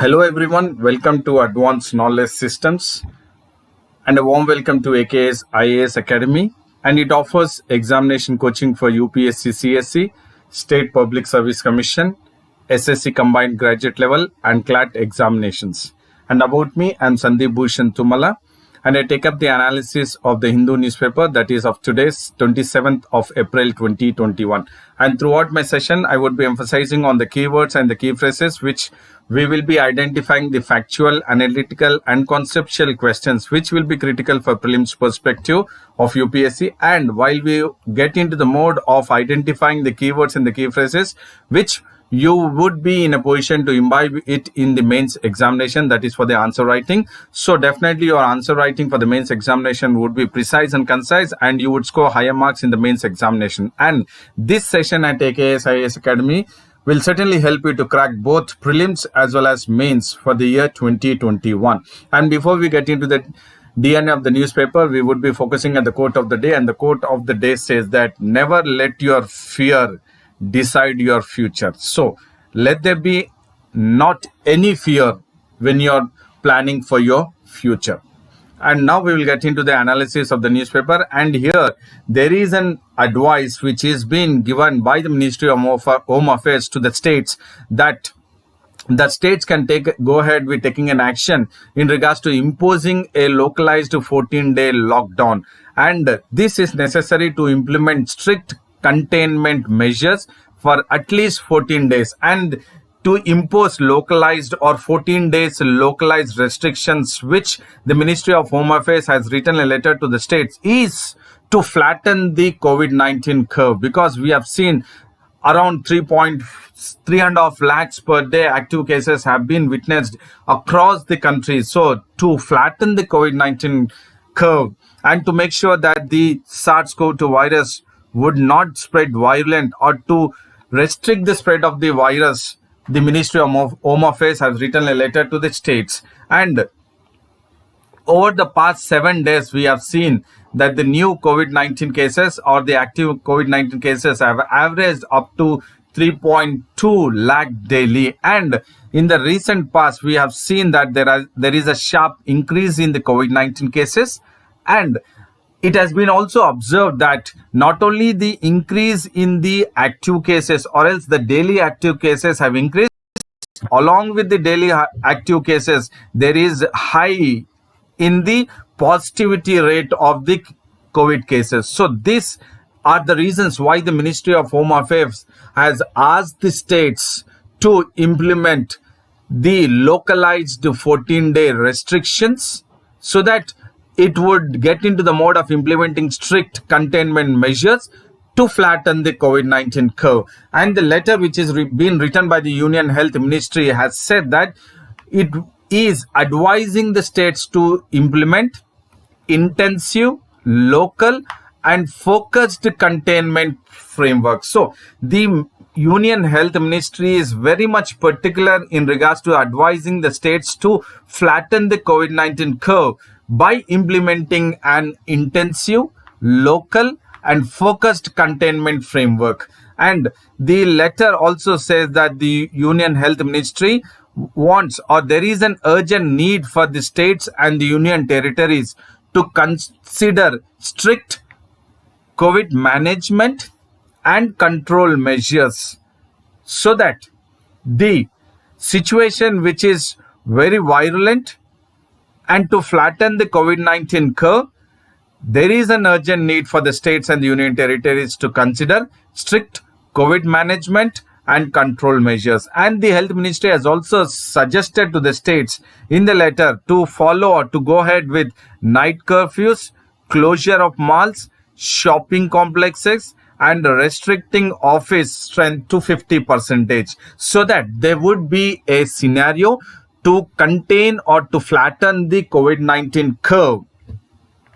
Hello everyone, welcome to Advanced Knowledge Systems and a warm welcome to AKS IAS Academy, and it offers examination coaching for UPSC CSE, State Public Service Commission, SSC Combined Graduate Level and CLAT examinations. And about me, I am Sandeep Bhushan Tumala, and I take up the analysis of the Hindu newspaper, that is of today's 27th of April 2021. And throughout my session, I would be emphasizing on the keywords and the key phrases which we will be identifying the factual, analytical and conceptual questions which will be critical for prelims perspective of UPSC. And while we get into the mode of identifying the keywords and the key phrases which you would be in a position to imbibe it in the mains examination, that is for the answer writing. So definitely your answer writing for the mains examination would be precise and concise, and you would score higher marks in the mains examination. And this session at AKS IAS Academy will certainly help you to crack both prelims as well as mains for the year 2021. And before we get into the DNA of the newspaper, we would be focusing on the quote of the day. And the quote of the day says that never let your fear decide your future. So let there be not any fear when you're planning for your future. And now we will get into the analysis of the newspaper. And here there is an advice which is being given by the Ministry of Home Affairs to the states, that the states can go ahead with taking an action in regards to imposing a localized 14-day lockdown. And this is necessary to implement strict containment measures for at least 14 days. And to impose localized or 14 days localized restrictions, which the Ministry of Home Affairs has written a letter to the states, is to flatten the COVID-19 curve, because we have seen around 3.5 lakhs per day active cases have been witnessed across the country. So to flatten the COVID-19 curve and to make sure that the SARS-CoV-2 virus would not spread violent, or to restrict the spread of the virus, the Ministry of Home Affairs has written a letter to the states. And over the past 7 days, we have seen that the new COVID-19 cases or the active COVID-19 cases have averaged up to 3.2 lakh daily. And in the recent past, we have seen that there is a sharp increase in the COVID-19 cases. And it has been also observed that not only the increase in the active cases, or else the daily active cases have increased, along with the daily active cases, there is high in the positivity rate of the COVID cases. So these are the reasons why the Ministry of Home Affairs has asked the states to implement the localized 14-day restrictions, so that it would get into the mode of implementing strict containment measures to flatten the COVID-19 curve. And the letter which is been written by the Union Health Ministry has said that it is advising the states to implement intensive, local and focused containment framework. So the Union Health Ministry is very much particular in regards to advising the states to flatten the COVID-19 curve by implementing an intensive, local and focused containment framework. And the letter also says that the Union Health Ministry wants, or there is an urgent need for the states and the union territories to consider strict COVID management and control measures, so that the situation which is very virulent, and to flatten the COVID-19 curve, there is an urgent need for the states and the union territories to consider strict COVID management and control measures. And the Health Ministry has also suggested to the states in the letter to follow or to go ahead with night curfews, closure of malls, shopping complexes, and restricting office strength to 50%, so that there would be a scenario to contain or to flatten the COVID-19 curve,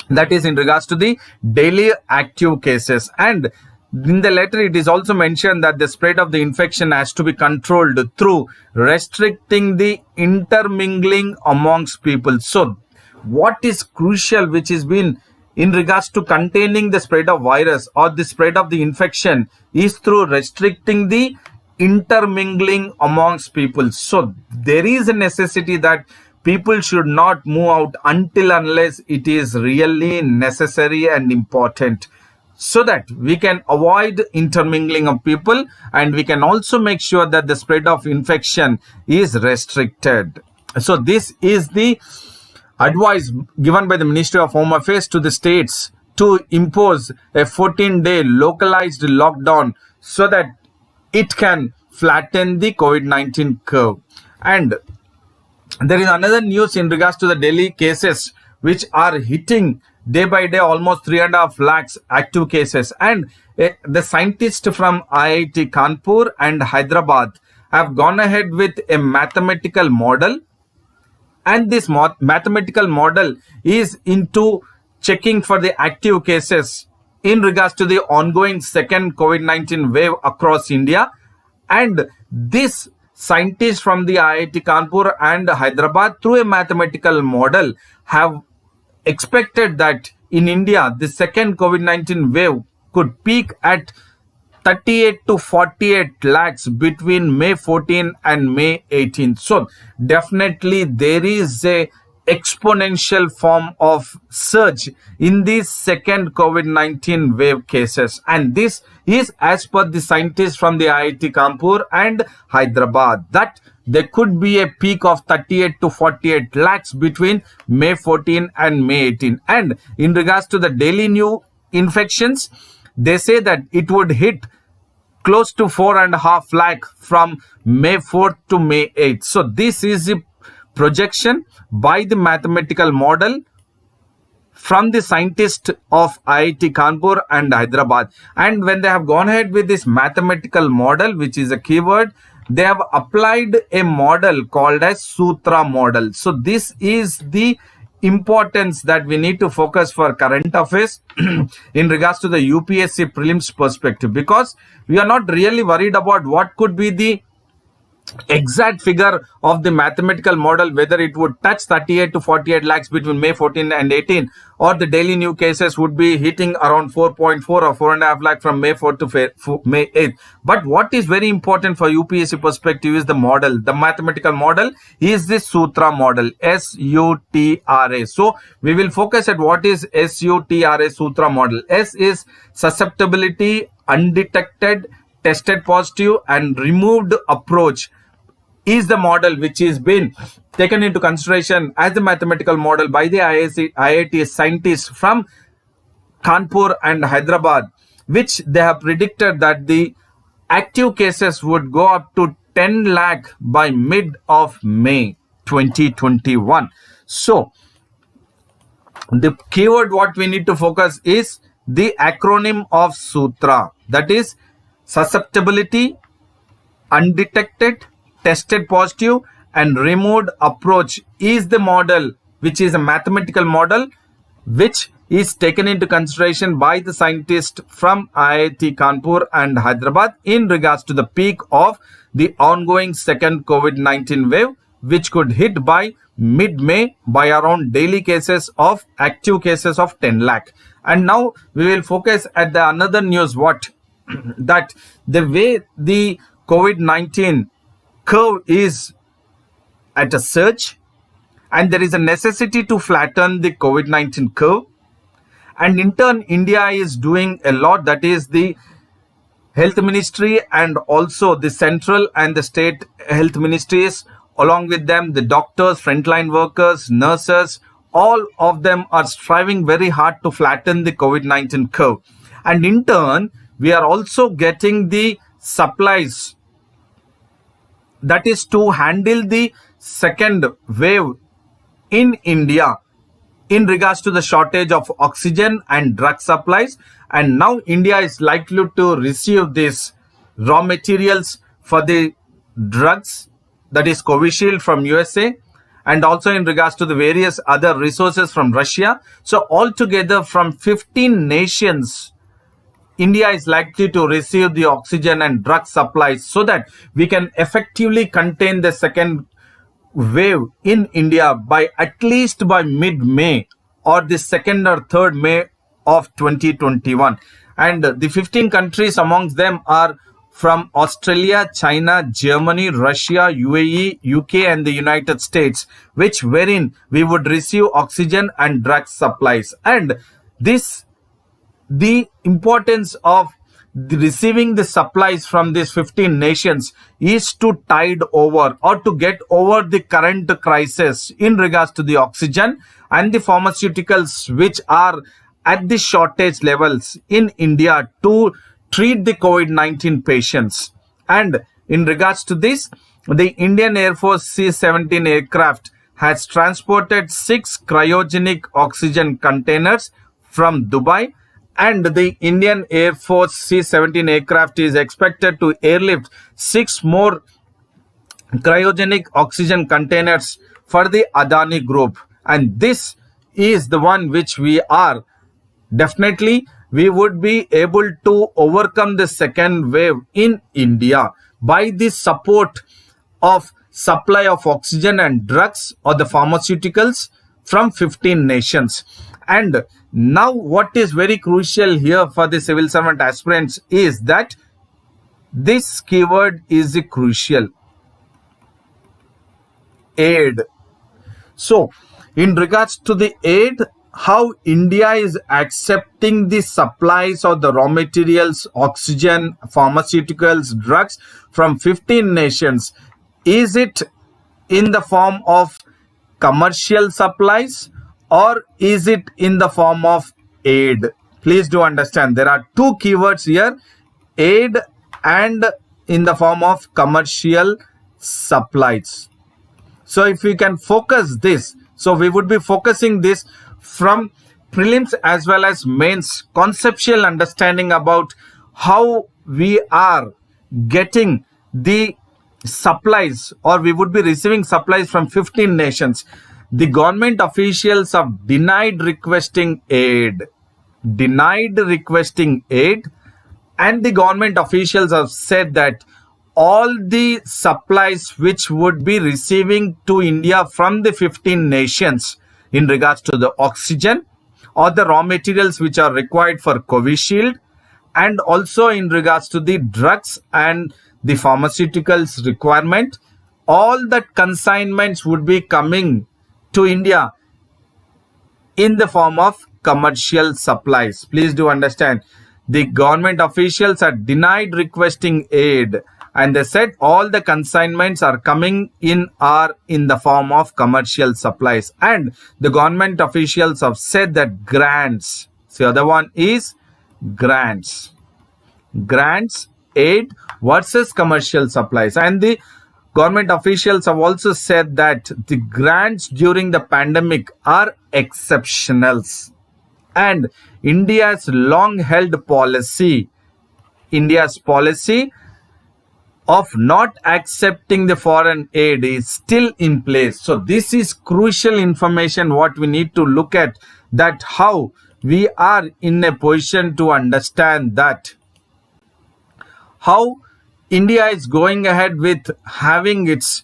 that is in regards to the daily active cases. And in the letter, it is also mentioned that the spread of the infection has to be controlled through restricting the intermingling amongst people. So what is crucial, which has been in regards to containing the spread of virus or the spread of the infection, is through restricting the intermingling amongst people. So there is a necessity that people should not move out until unless it is really necessary and important, so that we can avoid intermingling of people, and we can also make sure that the spread of infection is restricted. So this is the advice given by the Ministry of Home Affairs to the states to impose a 14-day localized lockdown so that it can flatten the COVID-19 curve. And there is another news in regards to the Delhi cases, which are hitting day by day almost 3.5 lakhs active cases. And the scientists from IIT Kanpur and Hyderabad have gone ahead with a mathematical model. And this mathematical model is into checking for the active cases in regards to the ongoing second COVID-19 wave across India. And this scientists from the IIT Kanpur and Hyderabad, through a mathematical model, have expected that in India, the second COVID-19 wave could peak at 38 to 48 lakhs between May 14 and May 18. So definitely there is a exponential form of surge in these second COVID-19 wave cases. And this is as per the scientists from the IIT Kanpur and Hyderabad, that there could be a peak of 38 to 48 lakhs between May 14 and May 18. And in regards to the daily new infections, they say that it would hit close to 4.5 lakh from May 4th to May 8th. So this is the projection by the mathematical model from the scientists of IIT Kanpur and Hyderabad. And when they have gone ahead with this mathematical model, which is a keyword, they have applied a model called as Sutra model. So this is the importance that we need to focus for current affairs in regards to the UPSC prelims perspective, because we are not really worried about what could be the exact figure of the mathematical model, whether it would touch 38 to 48 lakhs between May 14 and 18, or the daily new cases would be hitting around 4.4 or 4.5 lakh from May 4 to May 8. But what is very important for UPSC perspective is the model. The mathematical model is the Sutra model, SUTRA. So we will focus at what is SUTRA, Sutra model. S is susceptibility, undetected, tested positive, and removed approach is the model which is been taken into consideration as the mathematical model by the IIT scientists from Kanpur and Hyderabad, which they have predicted that the active cases would go up to 10 lakh by mid of May 2021. So the keyword what we need to focus is the acronym of Sutra, that is susceptibility, undetected, tested positive, and removed approach is the model, which is a mathematical model which is taken into consideration by the scientists from IIT Kanpur and Hyderabad in regards to the peak of the ongoing second COVID-19 wave, which could hit by mid-May by around daily cases of active cases of 10 lakh. And now we will focus at the another news, what that the way the COVID-19 curve is at a surge, and there is a necessity to flatten the COVID-19 curve. And in turn, India is doing a lot, that is the health ministry and also the central and the state health ministries, along with them the doctors, frontline workers, nurses, all of them are striving very hard to flatten the COVID-19 curve. And in turn, we are also getting the supplies, that is to handle the second wave in India in regards to the shortage of oxygen and drug supplies. And now India is likely to receive these raw materials for the drugs, that is Covishield from USA, and also in regards to the various other resources from Russia. So altogether from 15 nations, India is likely to receive the oxygen and drug supplies so that we can effectively contain the second wave in India by at least by mid-May or the 2nd or 3rd May of 2021. And the 15 countries amongst them are from Australia, China, Germany, Russia, UAE, UK, and the United States, which wherein we would receive oxygen and drug supplies. And this the importance of receiving the supplies from these 15 nations is to tide over or to get over the current crisis in regards to the oxygen and the pharmaceuticals which are at the shortage levels in India to treat the COVID-19 patients. And in regards to this, the Indian Air Force C-17 aircraft has transported 6 cryogenic oxygen containers from Dubai, and the Indian Air Force C-17 aircraft is expected to airlift 6 more cryogenic oxygen containers for the Adani Group. And this is the one which we are definitely we would be able to overcome the second wave in India by the support of supply of oxygen and drugs or the pharmaceuticals from 15 nations. And now what is very crucial here for the civil servant aspirants is that this keyword is crucial: aid. So in regards to the aid, how India is accepting the supplies of the raw materials, oxygen, pharmaceuticals, drugs from 15 nations. Is it in the form of commercial supplies or is it in the form of aid? Please do understand there are two keywords here: aid and in the form of commercial supplies. So if we can focus this, so we would be focusing this from prelims as well as mains, conceptual understanding about how we are getting the supplies, or we would be receiving supplies from 15 nations. The government officials have denied requesting aid, and the government officials have said that all the supplies which would be receiving to India from the 15 nations in regards to the oxygen or the raw materials which are required for Covishield, and also in regards to the drugs and the pharmaceuticals requirement, all that consignments would be coming to India in the form of commercial supplies. Please do understand, the government officials are denied requesting aid, and they said all the consignments are coming in are in the form of commercial supplies. And the government officials have said that grants, so the other one is grants, aid versus commercial supplies. And the government officials have also said that the grants during the pandemic are exceptionals, and India's long-held policy, of not accepting the foreign aid is still in place. So this is crucial information what we need to look at, that how we are in a position to understand that how India is going ahead with having its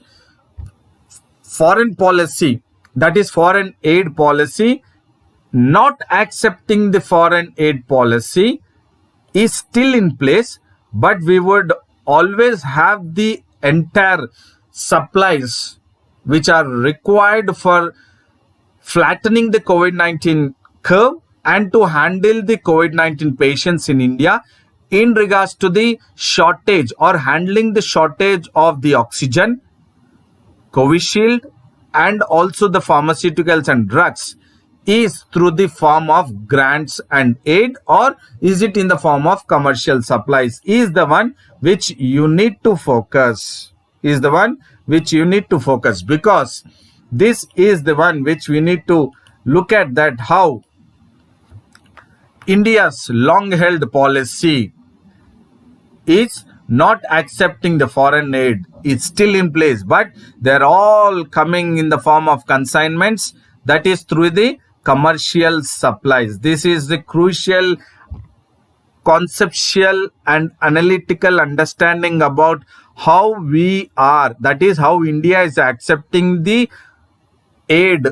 foreign policy, that is foreign aid policy. Not accepting the foreign aid policy is still in place, but we would always have the entire supplies which are required for flattening the COVID-19 curve and to handle the COVID-19 patients in India in regards to the shortage or handling the shortage of the oxygen, Covishield, and also the pharmaceuticals and drugs, is through the form of grants and aid, or is it in the form of commercial supplies, is the one which you need to focus, because this is the one which we need to look at, that how India's long-held policy is not accepting the foreign aid is still in place, but they're all coming in the form of consignments, that is through the commercial supplies. This is the crucial conceptual and analytical understanding about how we are, that is how India is accepting the aid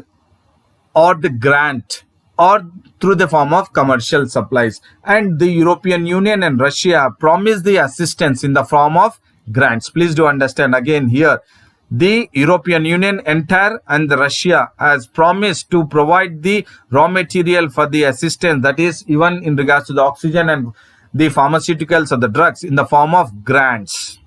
or the grant or through the form of commercial supplies. And the European Union and Russia promised the assistance in the form of grants. Please do understand again here, the European Union entire and the Russia has promised to provide the raw material for the assistance, that is even in regards to the oxygen and the pharmaceuticals or the drugs, in the form of grants.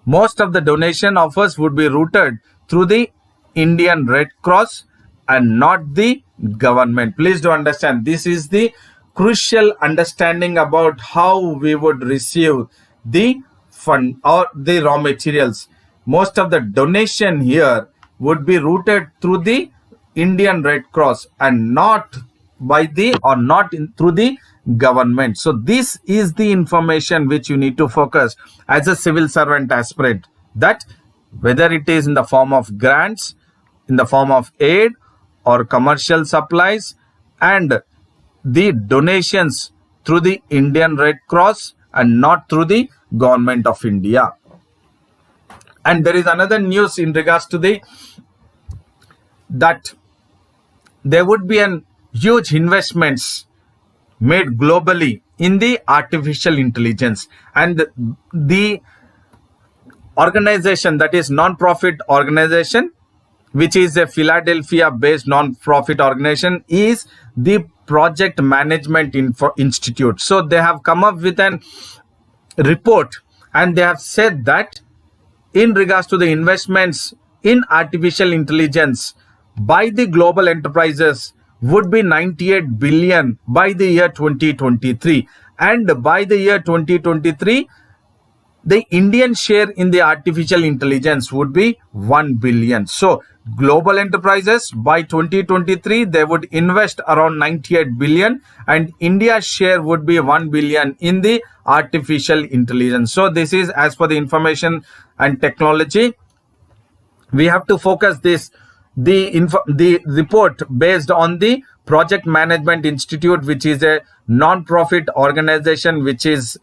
Most of the donation offers would be routed through the Indian Red Cross and not the government. Please do understand, this is the crucial understanding about how we would receive the fund or the raw materials. Most of the donation here would be routed through the Indian Red Cross and not by the or not through the government. So this is the information which you need to focus as a civil servant aspirant, that whether it is in the form of grants, in the form of aid or commercial supplies, and the donations through the Indian Red Cross and not through the government of India. And there is another news in regards to that there would be an huge investments made globally in the artificial intelligence, and the organization, that is non-profit organization, which is a Philadelphia based non-profit organization, is the Project Management Institute. So they have come up with an report and they have said that in regards to the investments in artificial intelligence by the global enterprises would be 98 billion by the year 2023, and by the year 2023 the Indian share in the artificial intelligence would be 1 billion. So global enterprises by 2023 they would invest around 98 billion and India's share would be 1 billion in the artificial intelligence. So this is as per the information and technology. We have to focus this, the report based on the Project Management Institute, which is a non-profit organization which is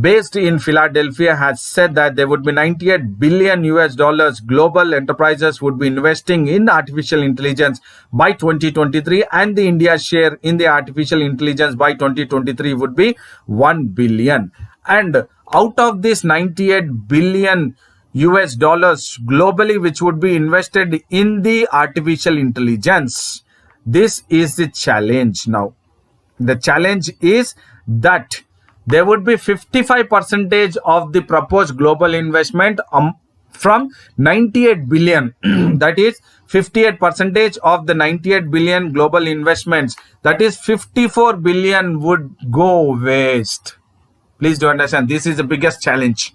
based in Philadelphia, has said that there would be 98 billion US dollars global enterprises would be investing in artificial intelligence by 2023, and the India share in the artificial intelligence by 2023 would be 1 billion. And out of this 98 billion US dollars globally which would be invested in the artificial intelligence, this is the challenge now. The challenge is that there would be 55% of the proposed global investment from 98 billion. That is 58% of the 98 billion global investments. That is 54 billion would go waste. Please do understand, this is the biggest challenge,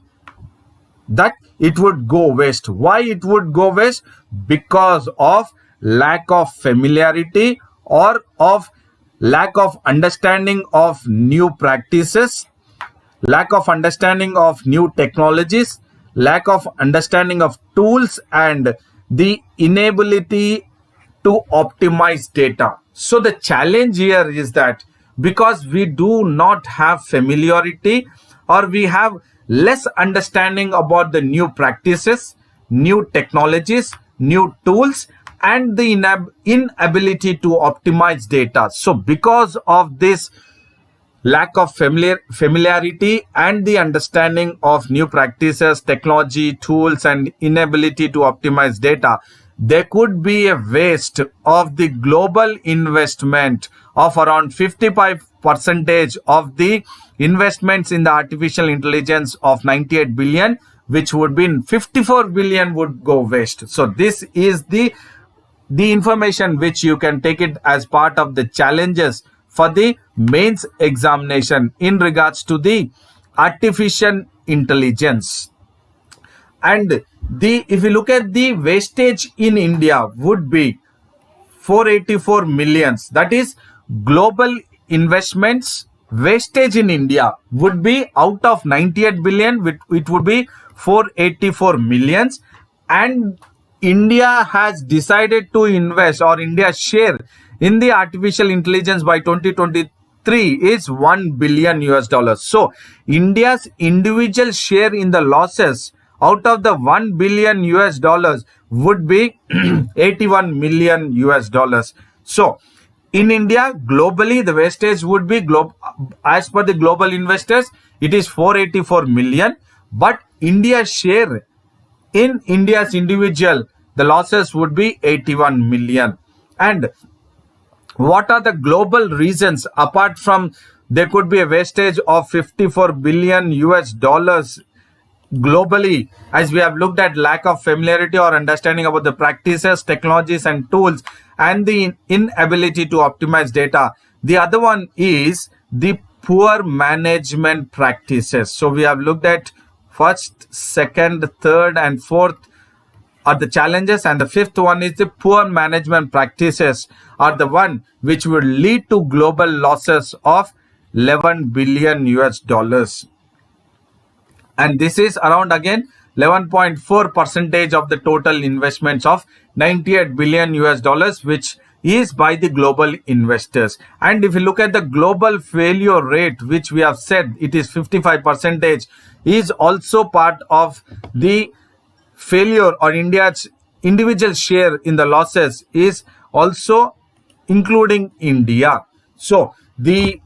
that it would go waste. Why it would go waste? Because of lack of familiarity or of lack of understanding of new practices, lack of understanding of new technologies, lack of understanding of tools, and the inability to optimize data. So the challenge here is that because we do not have familiarity or we have less understanding about the new practices, new technologies, new tools, and the inability to optimize data. So because of this lack of familiarity and the understanding of new practices, technology, tools, and inability to optimize data, there could be a waste of the global investment of around 55% of the investments in the artificial intelligence of 98 billion, which would be 54 billion would go waste. So this is the information which you can take it as part of the challenges for the mains examination in regards to the artificial intelligence. And if you look at the wastage in India would be 484 millions. That is global investments wastage in India would be out of 98 billion, it would be 484 millions. And India has decided to invest, or India's share in the artificial intelligence by 2023 is 1 billion US dollars. So India's individual share in the losses out of the 1 billion US dollars would be 81 million US dollars. So in India, globally, the wastage would be as per the global investors, it is 484 million. But India's share in India's individual, the losses would be 81 million. And what are the global reasons apart from there could be a wastage of 54 billion US dollars globally, as we have looked at lack of familiarity or understanding about the practices, technologies and tools, and the inability to optimize data. The other one is the poor management practices. So we have looked at first, second, third and fourth are the challenges, and the fifth one is the poor management practices are the one which will lead to global losses of 11 billion US dollars. And this is around again 11.4 percentage of the total investments of 98 billion US dollars, which is by the global investors. And if you look at the global failure rate, which we have said it is 55 percentage, is also part of the failure, or India's individual share in the losses is also including India. So the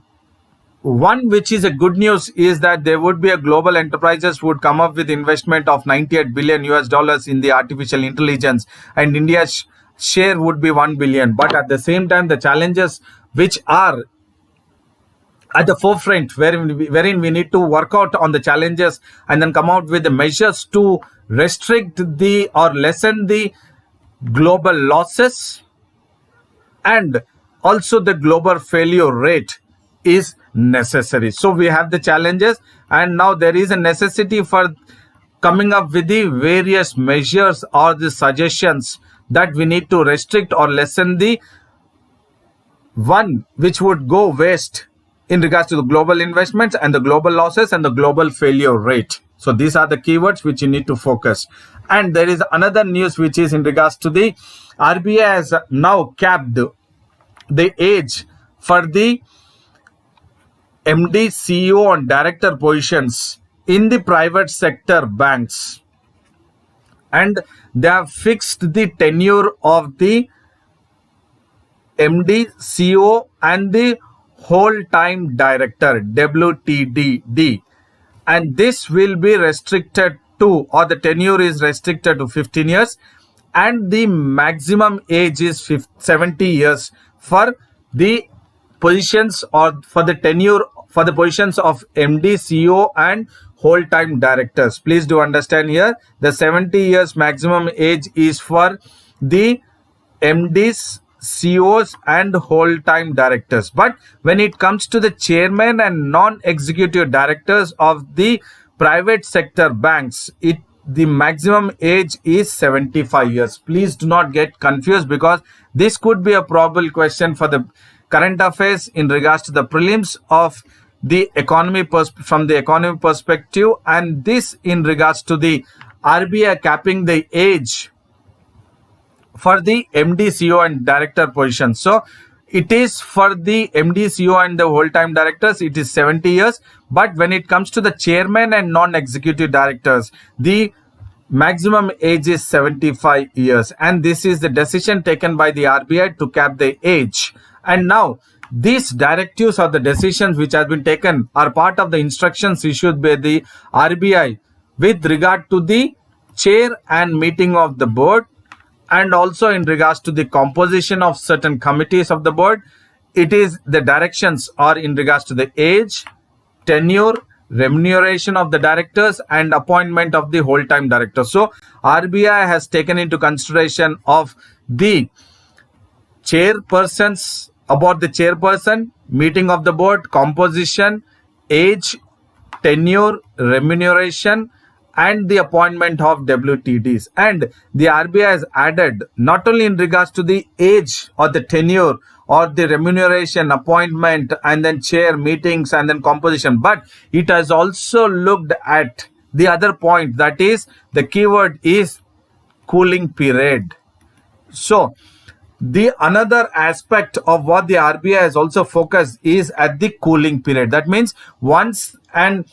one which is a good news is that there would be a global enterprises would come up with investment of 98 billion US dollars in the artificial intelligence, and India's share would be 1 billion. But at the same time, the challenges which are at the forefront, wherein we need to work out on the challenges and then come out with the measures to restrict the or lessen the global losses, and also the global failure rate is necessary. So we have the challenges, and now there is a necessity for coming up with the various measures or the suggestions that we need to restrict or lessen the one which would go waste in regards to the global investments and the global losses and the global failure rate. So these are the keywords which you need to focus. And there is another news which is in regards to the RBI has now capped the age for the MD, CEO and director positions in the private sector banks, and they have fixed the tenure of the MD, CEO and the whole-time director, WTDD, and this will be restricted to, or the tenure is restricted to 15 years, and the maximum age is 70 years for the positions or for the tenure for the positions of MD, CEO and whole-time directors. Please do understand here, the 70 years maximum age is for the MDs, CEOs and whole-time directors. But when it comes to the chairman and non-executive directors of the private sector banks, the maximum age is 75 years. Please do not get confused, because this could be a probable question for the current affairs in regards to the prelims of the economy from the economy perspective, and this in regards to the RBI capping the age for the MD, CEO and director position. So it is for the MD, CEO and the whole-time directors, it is 70 years. But when it comes to the chairman and non-executive directors, the maximum age is 75 years. And this is the decision taken by the RBI to cap the age. And now these directives or the decisions which have been taken are part of the instructions issued by the RBI with regard to the chair and meeting of the board, and also in regards to the composition of certain committees of the board. It is the directions are in regards to the age, tenure, remuneration of the directors and appointment of the whole-time director. So RBI has taken into consideration of the chairpersons, about the chairperson, meeting of the board, composition, age, tenure, remuneration and the appointment of WTDs. And the RBI has added not only in regards to the age or the tenure or the remuneration, appointment and then chair, meetings and then composition, but it has also looked at the other point, that is the keyword is cooling period. So the another aspect of what the RBI has also focused is at the cooling period. That means once an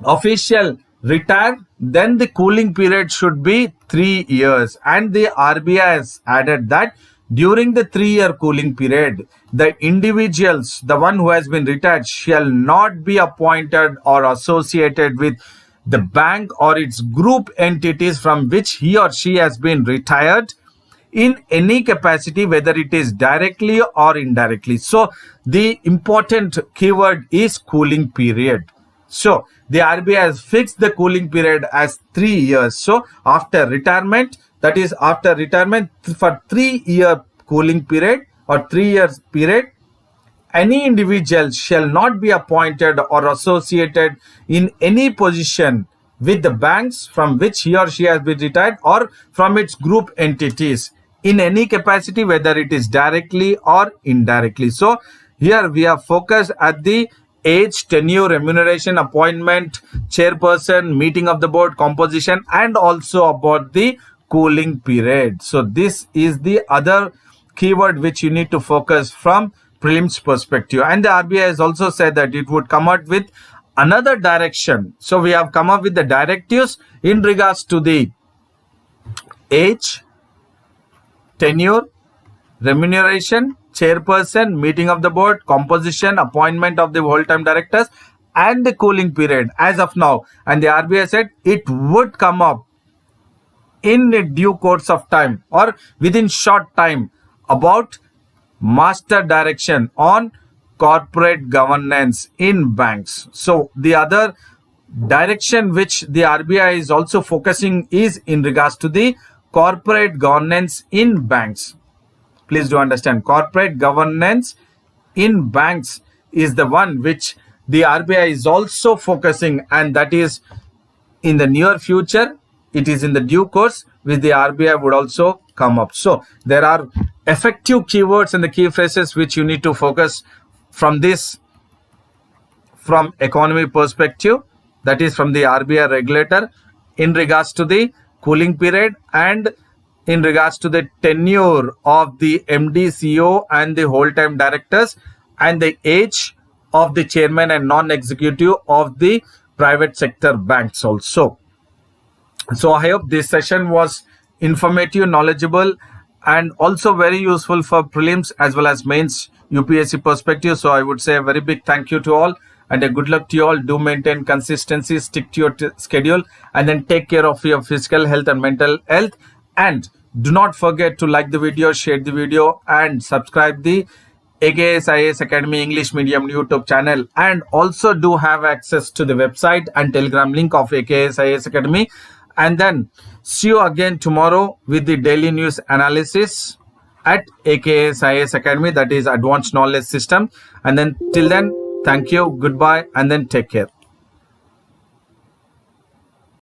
official retire, then the cooling period should be 3 years, and the RBI has added that During the 3-year cooling period, the individuals, the one who has been retired, shall not be appointed or associated with the bank or its group entities from which he or she has been retired in any capacity, whether it is directly or indirectly. So the important keyword is cooling period. So the RBI has fixed the cooling period as 3 years. So after retirement, that is after retirement for 3-year cooling period or 3 years period, any individual shall not be appointed or associated in any position with the banks from which he or she has been retired or from its group entities in any capacity, whether it is directly or indirectly. So here we are focused at the age, tenure, remuneration, appointment, chairperson, meeting of the board, composition, and also about the cooling period. So this is the other keyword which you need to focus from prelims perspective. And the RBI has also said that it would come out with another direction. So we have come up with the directives in regards to the age, tenure, remuneration, chairperson, meeting of the board, composition, appointment of the whole-time directors, and the cooling period as of now. And the RBI said it would come up in a due course of time or within short time about master direction on corporate governance in banks. So the other direction which the RBI is also focusing is in regards to the corporate governance in banks. Please do understand, corporate governance in banks is the one which the RBI is also focusing, and that is in the near future. It is in the due course which the RBI would also come up. So there are effective keywords and the key phrases which you need to focus from this, from economy perspective, that is from the RBI regulator, in regards to the cooling period and in regards to the tenure of the MD, CEO and the whole-time directors, and the age of the chairman and non-executive of the private sector banks also. So I hope this session was informative, knowledgeable, and also very useful for prelims as well as mains UPSC perspective. So I would say a very big thank you to all and a good luck to you all. Do maintain consistency, stick to your schedule, and then take care of your physical health and mental health. And do not forget to like the video, share the video, and subscribe the AKS IAS Academy English Medium YouTube channel. And also do have access to the website and Telegram link of AKS IAS Academy. And then see you again tomorrow with the daily news analysis at AKS IAS Academy, that is Advanced Knowledge System. And then till then, thank you, goodbye, and then take care.